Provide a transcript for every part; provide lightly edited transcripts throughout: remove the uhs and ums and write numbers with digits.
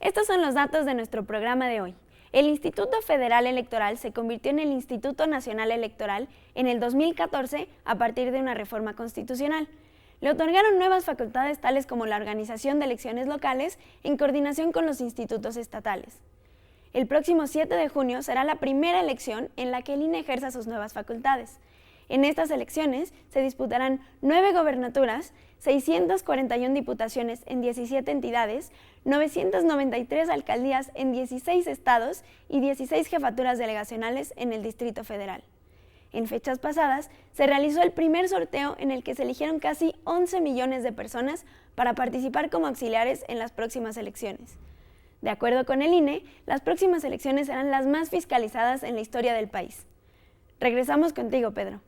Estos son los datos de nuestro programa de hoy. El Instituto Federal Electoral se convirtió en el Instituto Nacional Electoral en el 2014 a partir de una reforma constitucional. Le otorgaron nuevas facultades tales como la organización de elecciones locales en coordinación con los institutos estatales. El próximo 7 de junio será la primera elección en la que el INE ejerza sus nuevas facultades. En estas elecciones se disputarán 9 gobernaturas, 641 diputaciones en 17 entidades, 993 alcaldías en 16 estados y 16 jefaturas delegacionales en el Distrito Federal. En fechas pasadas se realizó el primer sorteo en el que se eligieron casi 11 millones de personas para participar como auxiliares en las próximas elecciones. De acuerdo con el INE, las próximas elecciones serán las más fiscalizadas en la historia del país. Regresamos contigo, Pedro.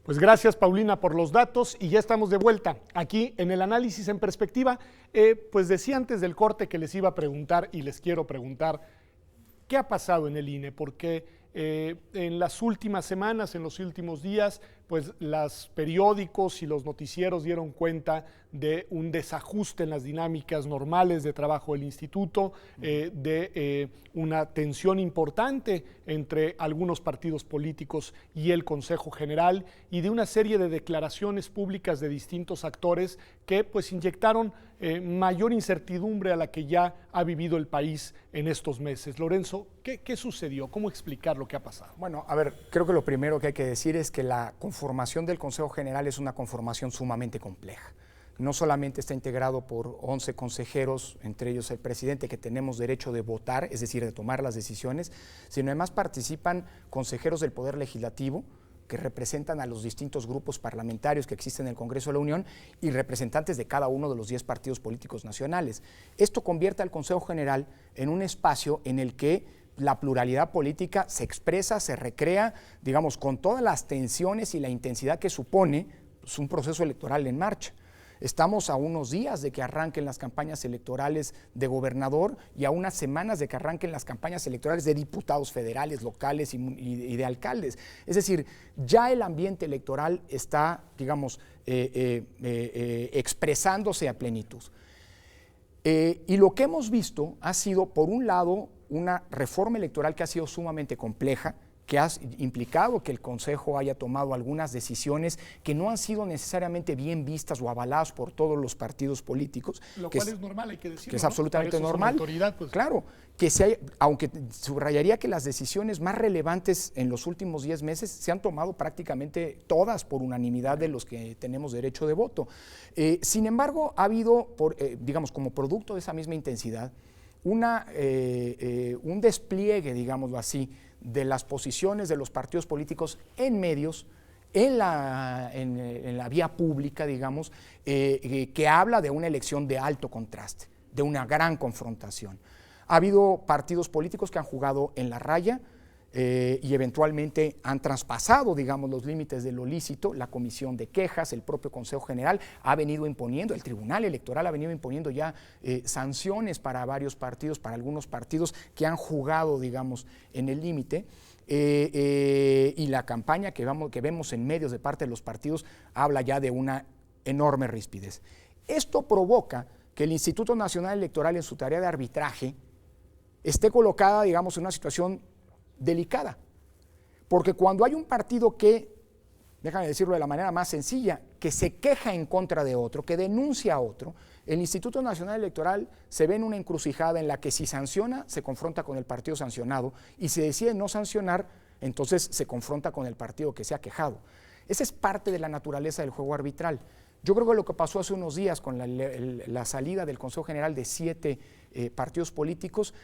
Pues gracias, Paulina, por los datos y ya estamos de vuelta aquí en el análisis en perspectiva. Pues decía antes del corte que les iba a preguntar y les quiero preguntar, ¿qué ha pasado en el INE? Porque en las últimas semanas, en los últimos días, pues los periódicos y los noticieros dieron cuenta de un desajuste en las dinámicas normales de trabajo del instituto, de una tensión importante entre algunos partidos políticos y el Consejo General y de una serie de declaraciones públicas de distintos actores que pues inyectaron mayor incertidumbre a la que ya ha vivido el país en estos meses. Lorenzo, ¿qué sucedió? ¿Cómo explicar lo que ha pasado? Bueno, a ver, creo que lo primero que hay que decir es que la conformación del Consejo General es una conformación sumamente compleja. No solamente está integrado por 11 consejeros, entre ellos el presidente, que tenemos derecho de votar, es decir, de tomar las decisiones, sino además participan consejeros del Poder Legislativo, que representan a los distintos grupos parlamentarios que existen en el Congreso de la Unión y representantes de cada uno de los 10 partidos políticos nacionales. Esto convierte al Consejo General en un espacio en el que la pluralidad política se expresa, se recrea, digamos, con todas las tensiones y la intensidad que supone pues, un proceso electoral en marcha. Estamos a unos días de que arranquen las campañas electorales de gobernador y a unas semanas de que arranquen las campañas electorales de diputados federales, locales y de alcaldes. Es decir, ya el ambiente electoral está, digamos, expresándose a plenitud. Y lo que hemos visto ha sido, por un lado, una reforma electoral que ha sido sumamente compleja, que ha implicado que el Consejo haya tomado algunas decisiones que no han sido necesariamente bien vistas o avaladas por todos los partidos políticos. Lo cual es normal, hay que decirlo. Que es absolutamente normal. Autoridad, pues. Claro, aunque subrayaría que las decisiones más relevantes en los últimos 10 meses se han tomado prácticamente todas por unanimidad de los que tenemos derecho de voto. Sin embargo, ha habido, digamos, como producto de esa misma intensidad, un despliegue, digámoslo así, de las posiciones de los partidos políticos en medios, en la vía pública, digamos, que habla de una elección de alto contraste, de una gran confrontación. Ha habido partidos políticos que han jugado en la raya y eventualmente han traspasado, digamos, los límites de lo lícito. La comisión de quejas, el propio Consejo General ha venido imponiendo, el Tribunal Electoral ha venido imponiendo ya sanciones para varios partidos, para algunos partidos que han jugado, digamos, en el límite. Y la campaña que vemos en medios de parte de los partidos habla ya de una enorme rispidez. Esto provoca que el Instituto Nacional Electoral, en su tarea de arbitraje, esté colocada, digamos, en una situación delicada, porque cuando hay un partido que, déjame decirlo de la manera más sencilla, que se queja en contra de otro, que denuncia a otro, el Instituto Nacional Electoral se ve en una encrucijada en la que si sanciona, se confronta con el partido sancionado, y si decide no sancionar, entonces se confronta con el partido que se ha quejado. Esa es parte de la naturaleza del juego arbitral. Yo creo que lo que pasó hace unos días con la salida del Consejo General de 7 partidos políticos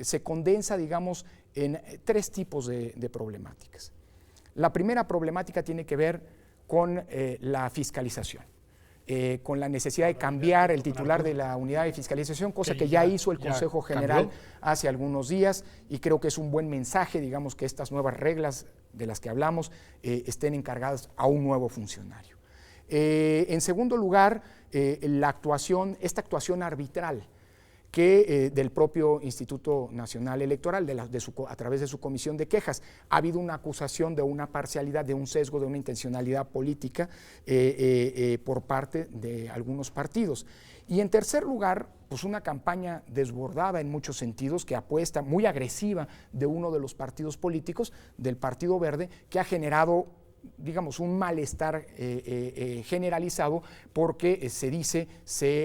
se condensa, digamos, en 3 tipos de problemáticas. La primera problemática tiene que ver con la fiscalización, con la necesidad de cambiar el titular de la unidad de fiscalización, cosa que ya hizo el Consejo General hace algunos días, y creo que es un buen mensaje, digamos, que estas nuevas reglas de las que hablamos estén encargadas a un nuevo funcionario. En segundo lugar, esta actuación arbitral que del propio Instituto Nacional Electoral, a través de su comisión de quejas, ha habido una acusación de una parcialidad, de un sesgo, de una intencionalidad política por parte de algunos partidos. Y en tercer lugar, pues una campaña desbordada en muchos sentidos, que apuesta, muy agresiva, de uno de los partidos políticos, del Partido Verde, que ha generado, digamos, un malestar generalizado, porque se dice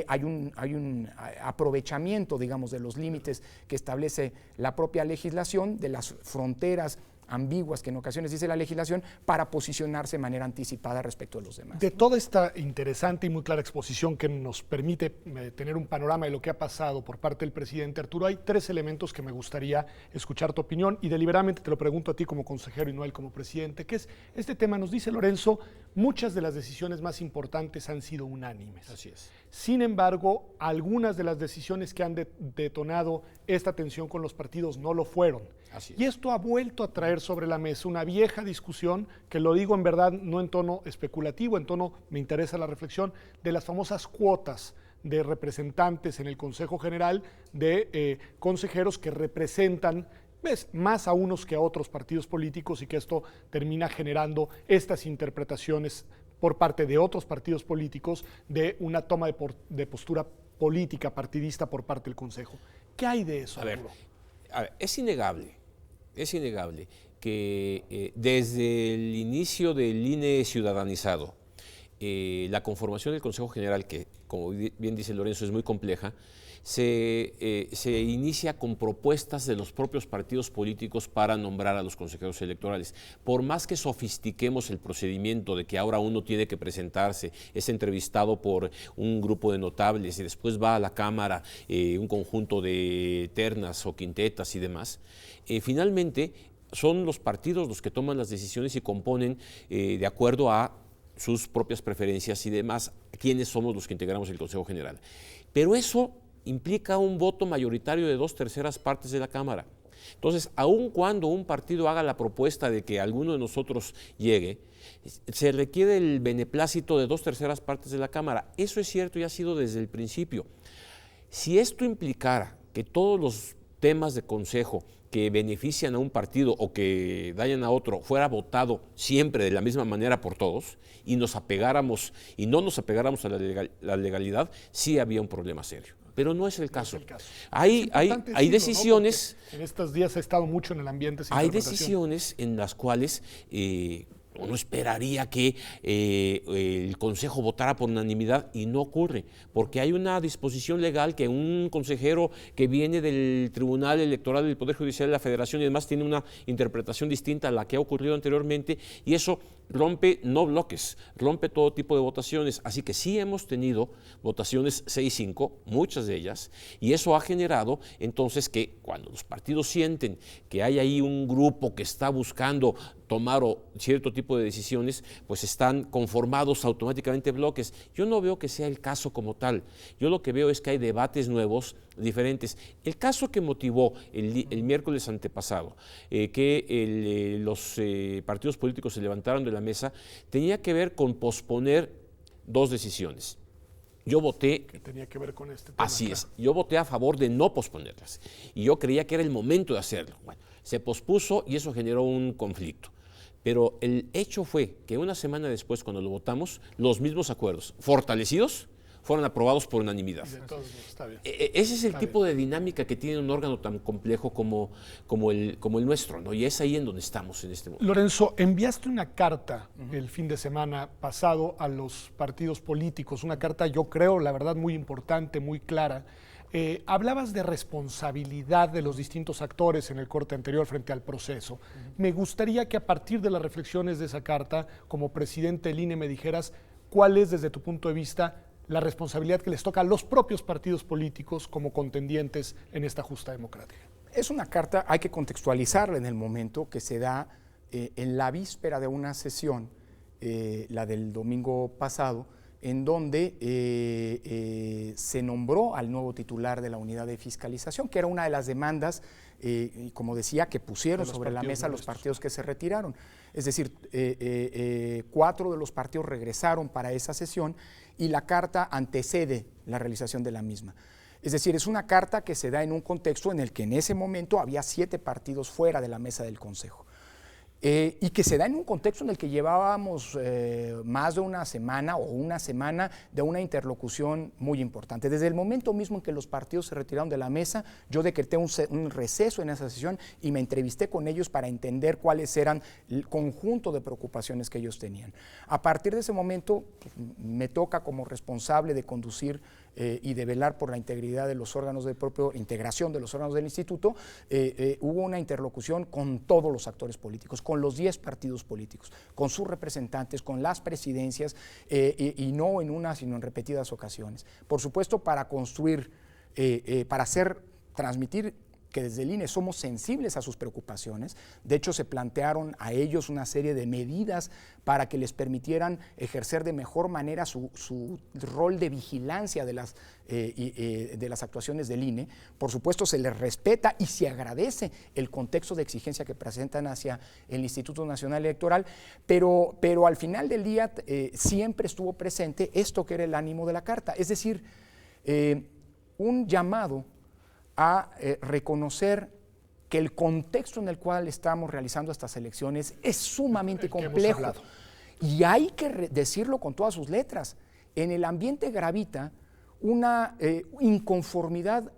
hay un aprovechamiento, digamos, de los límites que establece la propia legislación, de las fronteras ambiguas que en ocasiones dice la legislación, para posicionarse de manera anticipada respecto de los demás. De toda esta interesante y muy clara exposición que nos permite tener un panorama de lo que ha pasado por parte del presidente Arturo, hay 3 elementos que me gustaría escuchar tu opinión, y deliberadamente te lo pregunto a ti como consejero y no a él como presidente, que es este tema. Nos dice Lorenzo, muchas de las decisiones más importantes han sido unánimes. Así es. Sin embargo, algunas de las decisiones que han detonado esta tensión con los partidos no lo fueron. Así es. Y esto ha vuelto a traer sobre la mesa una vieja discusión, que lo digo en verdad no en tono especulativo, en tono, me interesa la reflexión, de las famosas cuotas de representantes en el Consejo General, de consejeros que representan más a unos que a otros partidos políticos, y que esto termina generando estas interpretaciones por parte de otros partidos políticos de una toma de postura política partidista por parte del Consejo. ¿Qué hay de eso, Arturo? A ver, es innegable que desde el inicio del INE ciudadanizado, la conformación del Consejo General, que como bien dice Lorenzo es muy compleja, se inicia con propuestas de los propios partidos políticos para nombrar a los consejeros electorales. Por más que sofistiquemos el procedimiento de que ahora uno tiene que presentarse, es entrevistado por un grupo de notables y después va a la Cámara un conjunto de ternas o quintetas y demás, finalmente son los partidos los que toman las decisiones y componen de acuerdo a sus propias preferencias y demás, quiénes somos los que integramos el Consejo General. Pero eso implica un voto mayoritario de 2/3 partes de la Cámara. Entonces, aun cuando un partido haga la propuesta de que alguno de nosotros llegue, se requiere el beneplácito de 2/3 partes de la Cámara. Eso es cierto y ha sido desde el principio. Si esto implicara que todos los temas de consejo que benefician a un partido o que dañan a otro fuera votado siempre de la misma manera por todos, y no nos apegáramos a la legalidad, sí había un problema serio. Pero no es el caso. Hay decisiones. ¿No? En estos días ha estado mucho en el ambiente. Hay decisiones en las cuales uno esperaría que el Consejo votara por unanimidad, y no ocurre, porque hay una disposición legal que un consejero que viene del Tribunal Electoral del Poder Judicial de la Federación y demás tiene una interpretación distinta a la que ha ocurrido anteriormente, y eso rompe no bloques, rompe todo tipo de votaciones. Así que sí hemos tenido votaciones 6-5, muchas de ellas, y eso ha generado entonces que cuando los partidos sienten que hay ahí un grupo que está buscando tomar cierto tipo de decisiones, pues están conformados automáticamente bloques. Yo no veo que sea el caso como tal. Yo lo que veo es que hay debates nuevos, diferentes. El caso que motivó el miércoles antepasado que los partidos políticos se levantaron de la mesa tenía que ver con posponer 2 decisiones. Yo voté. Que tenía que ver con este tema. Así es. Yo voté a favor de no posponerlas. Y yo creía que era el momento de hacerlo. Bueno, se pospuso y eso generó un conflicto. Pero el hecho fue que una semana después, cuando lo votamos, los mismos acuerdos fortalecidos fueron aprobados por unanimidad. Está bien. Ese es el tipo de dinámica que tiene un órgano tan complejo como el nuestro, ¿no? Y es ahí en donde estamos en este momento. Lorenzo, enviaste una carta el fin de semana pasado a los partidos políticos, una carta, yo creo, la verdad, muy importante, muy clara. Hablabas de responsabilidad de los distintos actores en el corte anterior frente al proceso. Me gustaría que a partir de las reflexiones de esa carta, como presidente del INE, me dijeras cuál es, desde tu punto de vista, la responsabilidad que les toca a los propios partidos políticos como contendientes en esta justa democrática. Es una carta, hay que contextualizarla en el momento, que se da en la víspera de una sesión, la del domingo pasado, en donde se nombró al nuevo titular de la unidad de fiscalización, que era una de las demandas, y como decía, que pusieron sobre la mesa los partidos que se retiraron. Es decir, 4 de los partidos regresaron para esa sesión y la carta antecede la realización de la misma. Es decir, es una carta que se da en un contexto en el que en ese momento había 7 partidos fuera de la mesa del Consejo. y que se da en un contexto en el que llevábamos más de una semana de una interlocución muy importante. Desde el momento mismo en que los partidos se retiraron de la mesa, yo decreté un receso en esa sesión y me entrevisté con ellos para entender cuáles eran el conjunto de preocupaciones que ellos tenían. A partir de ese momento, pues, me toca como responsable de conducir y de velar por la integridad de los órganos integración de los órganos del instituto. Hubo una interlocución con todos los actores políticos, con los 10 partidos políticos, con sus representantes, con las presidencias, y no en una, sino en repetidas ocasiones. Por supuesto, para construir, transmitir que desde el INE somos sensibles a sus preocupaciones. De hecho, se plantearon a ellos una serie de medidas para que les permitieran ejercer de mejor manera su rol de vigilancia de las actuaciones del INE. Por supuesto, se les respeta y se agradece el contexto de exigencia que presentan hacia el Instituto Nacional Electoral, pero al final del día siempre estuvo presente esto que era el ánimo de la carta, es decir, un llamado a reconocer que el contexto en el cual estamos realizando estas elecciones es sumamente complejo. Y hay que decirlo con todas sus letras. En el ambiente gravita una inconformidad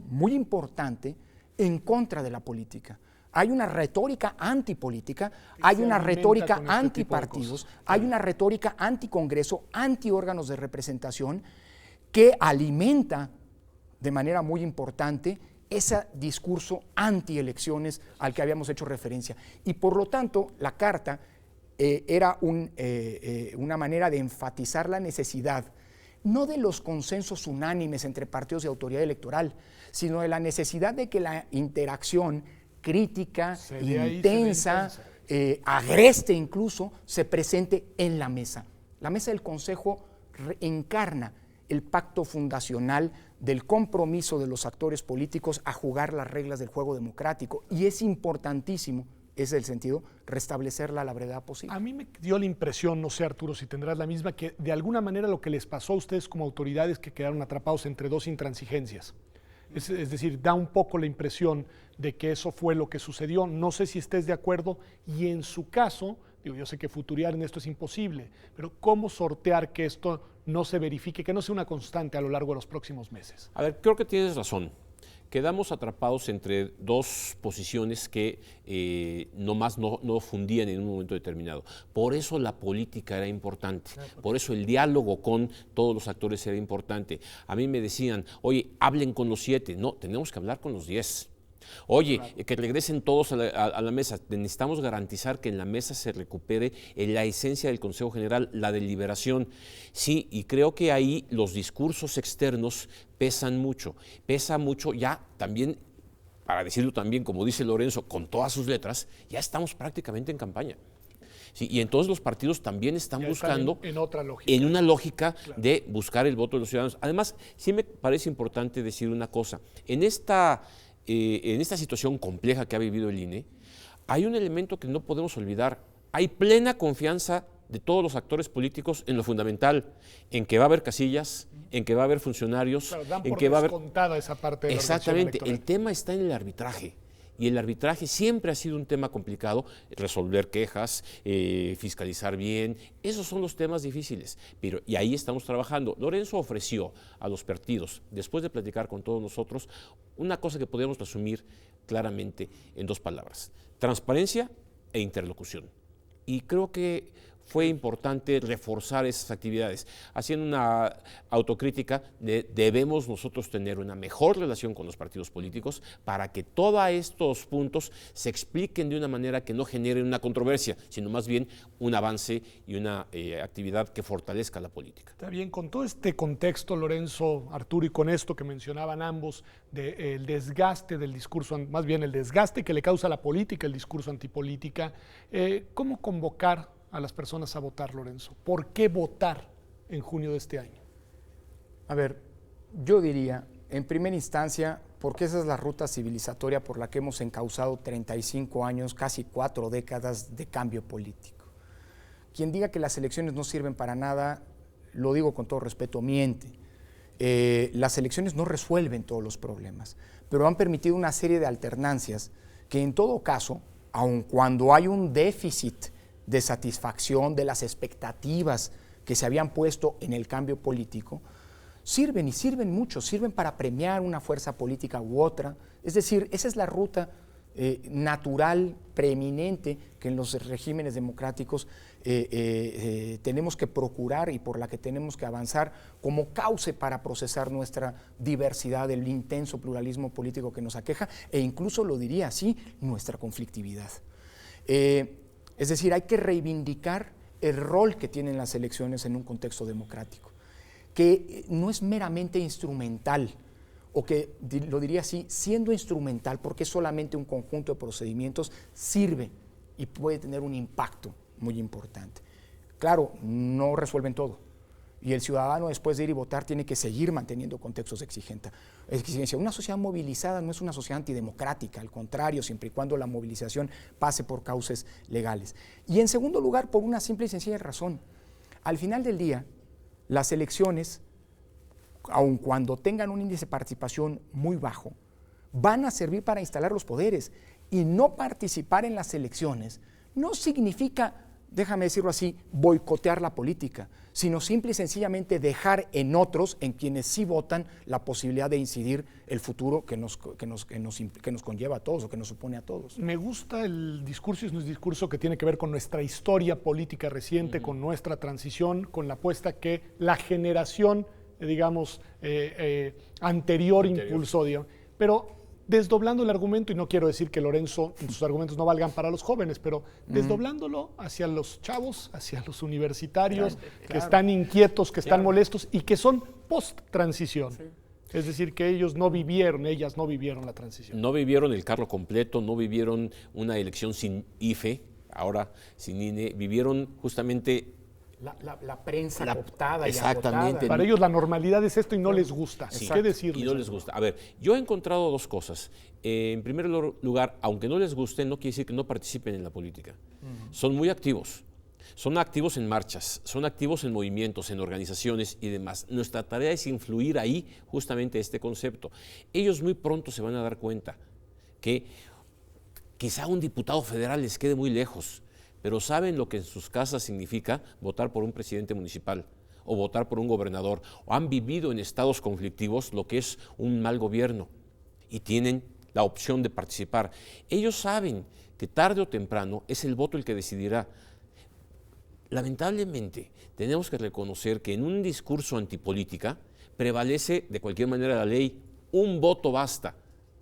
muy importante en contra de la política. Hay una retórica antipolítica, hay una retórica antipartidos, hay una retórica anticongreso, antiórganos de representación que alimenta de manera muy importante ese discurso antielecciones al que habíamos hecho referencia. Y por lo tanto, la carta era una manera de enfatizar la necesidad, no de los consensos unánimes entre partidos y autoridad electoral, sino de la necesidad de que la interacción crítica, intensa, agreste incluso, se presente en la mesa. La mesa del Consejo encarna el pacto fundacional del compromiso de los actores políticos a jugar las reglas del juego democrático, y es importantísimo, ese es el sentido, restablecerla a la brevedad posible. A mí me dio la impresión, no sé Arturo si tendrás la misma, que de alguna manera lo que les pasó a ustedes como autoridades que quedaron atrapados entre dos intransigencias. Es decir, da un poco la impresión de que eso fue lo que sucedió. No sé si estés de acuerdo, y en su caso, digo, yo sé que futuriar en esto es imposible, pero ¿cómo sortear que esto no se verifique, que no sea una constante a lo largo de los próximos meses? A ver, creo que tienes razón. Quedamos atrapados entre dos posiciones que no fundían en un momento determinado. Por eso la política era importante, por eso el diálogo con todos los actores era importante. A mí me decían, oye, hablen con los 7. No, tenemos que hablar con los 10. Oye, que regresen todos a la mesa. Necesitamos garantizar que en la mesa se recupere la esencia del Consejo General, la deliberación. Sí, y creo que ahí los discursos externos pesan mucho. Pesa mucho ya también, para decirlo también, como dice Lorenzo, con todas sus letras, ya estamos prácticamente en campaña. Sí, y entonces los partidos también están ya buscando en otra lógica. En una lógica de buscar el voto de los ciudadanos. Además, sí me parece importante decir una cosa. En esta situación compleja que ha vivido el INE, hay un elemento que no podemos olvidar. Hay plena confianza de todos los actores políticos en lo fundamental, en que va a haber casillas, en que va a haber funcionarios, Claro, dan en por que va a haber... descontada esa parte de la Exactamente, organización el tema está en el arbitraje. Y el arbitraje siempre ha sido un tema complicado, resolver quejas, fiscalizar bien, esos son los temas difíciles, y ahí estamos trabajando. Lorenzo ofreció a los partidos, después de platicar con todos nosotros, una cosa que podríamos resumir claramente en 2 palabras: transparencia e interlocución. Y creo que fue importante reforzar esas actividades. Haciendo una autocrítica, debemos nosotros tener una mejor relación con los partidos políticos para que todos estos puntos se expliquen de una manera que no genere una controversia, sino más bien un avance y una actividad que fortalezca la política. Está bien, con todo este contexto, Lorenzo, Arturo, y con esto que mencionaban ambos, del desgaste del discurso, más bien el desgaste que le causa a la política, el discurso antipolítica, ¿cómo convocar a las personas a votar, Lorenzo? ¿Por qué votar en junio de este año? A ver, yo diría, en primera instancia, porque esa es la ruta civilizatoria por la que hemos encauzado 35 años, casi 4 décadas de cambio político. Quien diga que las elecciones no sirven para nada, lo digo con todo respeto, miente. Las elecciones no resuelven todos los problemas, pero han permitido una serie de alternancias que en todo caso aun cuando hay un déficit de satisfacción de las expectativas que se habían puesto en el cambio político, sirven y sirven mucho, sirven para premiar una fuerza política u otra. Es decir, esa es la ruta natural, preeminente, que en los regímenes democráticos tenemos que procurar y por la que tenemos que avanzar como cauce para procesar nuestra diversidad, el intenso pluralismo político que nos aqueja e incluso, lo diría así, nuestra conflictividad. Es decir, hay que reivindicar el rol que tienen las elecciones en un contexto democrático, que no es meramente instrumental, o que, lo diría así, siendo instrumental, porque es solamente un conjunto de procedimientos, sirve y puede tener un impacto muy importante. Claro, no resuelven todo, y el ciudadano, después de ir y votar, tiene que seguir manteniendo contextos de exigencia. Una sociedad movilizada no es una sociedad antidemocrática, al contrario, siempre y cuando la movilización pase por cauces legales. Y en segundo lugar, por una simple y sencilla razón. Al final del día, las elecciones, aun cuando tengan un índice de participación muy bajo, van a servir para instalar los poderes, y no participar en las elecciones no significa, déjame decirlo así, boicotear la política, sino simple y sencillamente dejar en otros, en quienes sí votan, la posibilidad de incidir el futuro que nos conlleva a todos o que nos supone a todos. Me gusta el discurso, es un discurso que tiene que ver con nuestra historia política reciente, con nuestra transición, con la apuesta que la generación, digamos, anterior impulsó, digamos. Pero desdoblando el argumento, y no quiero decir que Lorenzo, sus argumentos no valgan para los jóvenes, pero desdoblándolo hacia los chavos, hacia los universitarios, que están inquietos, que están molestos y que son post-transición. Sí. Es decir, que ellas no vivieron la transición. No vivieron el carro completo, no vivieron una elección sin IFE, ahora sin INE, vivieron justamente la prensa cooptada. Exactamente. Y agotada. Para ellos la normalidad es esto y no les gusta. Sí, ¿Qué decirles? Y no les gusta. A ver, yo he encontrado dos cosas. En primer lugar, aunque no les guste, no quiere decir que no participen en la política. Son muy activos. Son activos en marchas, son activos en movimientos, en organizaciones y demás. Nuestra tarea es influir ahí justamente este concepto. Ellos muy pronto se van a dar cuenta que quizá un diputado federal les quede muy lejos, pero saben lo que en sus casas significa votar por un presidente municipal o votar por un gobernador, o han vivido en estados conflictivos lo que es un mal gobierno y tienen la opción de participar. Ellos saben que tarde o temprano es el voto el que decidirá. Lamentablemente, tenemos que reconocer que en un discurso antipolítica prevalece de cualquier manera la ley, un voto basta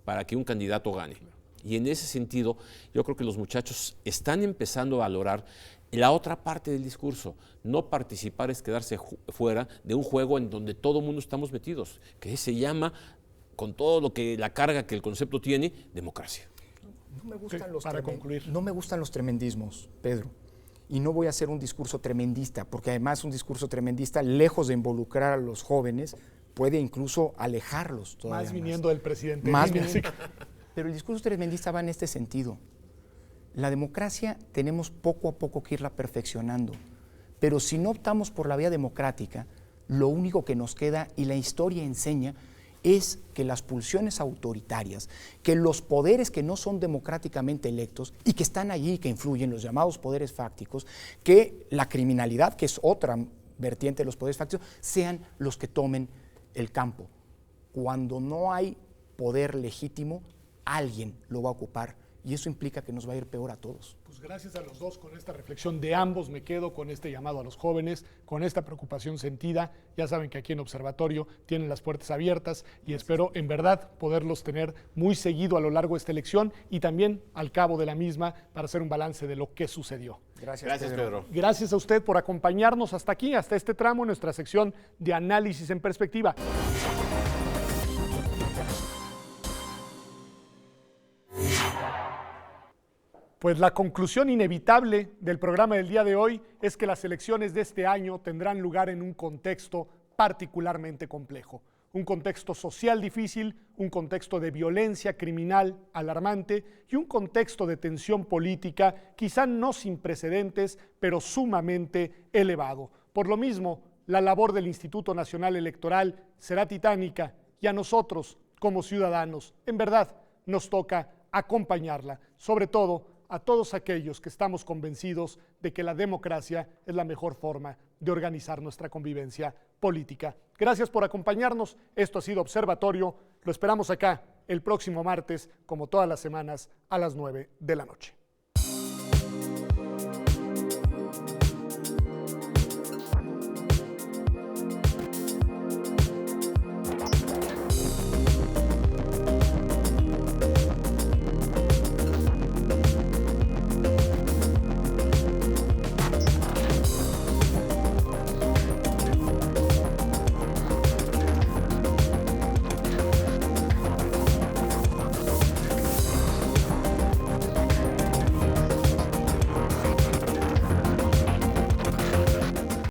para que un candidato gane. Y en ese sentido, yo creo que los muchachos están empezando a valorar la otra parte del discurso. No participar es quedarse fuera de un juego en donde todo el mundo estamos metidos, que se llama, con todo lo que la carga que el concepto tiene, democracia. No me gustan los tremendismos, Pedro. Y no voy a hacer un discurso tremendista, porque además un discurso tremendista, lejos de involucrar a los jóvenes, puede incluso alejarlos todavía más. Viniendo del presidente. Pero el discurso tremendista va en este sentido. La democracia tenemos poco a poco que irla perfeccionando, pero si no optamos por la vía democrática, lo único que nos queda, y la historia enseña, es que las pulsiones autoritarias, que los poderes que no son democráticamente electos y que están allí, que influyen, los llamados poderes fácticos, que la criminalidad, que es otra vertiente de los poderes fácticos, sean los que tomen el campo. Cuando no hay poder legítimo, alguien lo va a ocupar, y eso implica que nos va a ir peor a todos. Pues gracias a los dos, con esta reflexión de ambos me quedo con este llamado a los jóvenes, con esta preocupación sentida. Ya saben que aquí en Observatorio tienen las puertas abiertas y espero en verdad poderlos tener muy seguido a lo largo de esta elección y también al cabo de la misma para hacer un balance de lo que sucedió. Gracias, Pedro. Gracias a usted por acompañarnos hasta aquí, hasta este tramo en nuestra sección de Análisis en Perspectiva. Pues la conclusión inevitable del programa del día de hoy es que las elecciones de este año tendrán lugar en un contexto particularmente complejo. Un contexto social difícil, un contexto de violencia criminal alarmante y un contexto de tensión política quizá no sin precedentes, pero sumamente elevado. Por lo mismo, la labor del Instituto Nacional Electoral será titánica y a nosotros, como ciudadanos, en verdad nos toca acompañarla, sobre todo a todos aquellos que estamos convencidos de que la democracia es la mejor forma de organizar nuestra convivencia política. Gracias por acompañarnos. Esto ha sido Observatorio. Lo esperamos acá el próximo martes, como todas las semanas, a las 9 de la noche.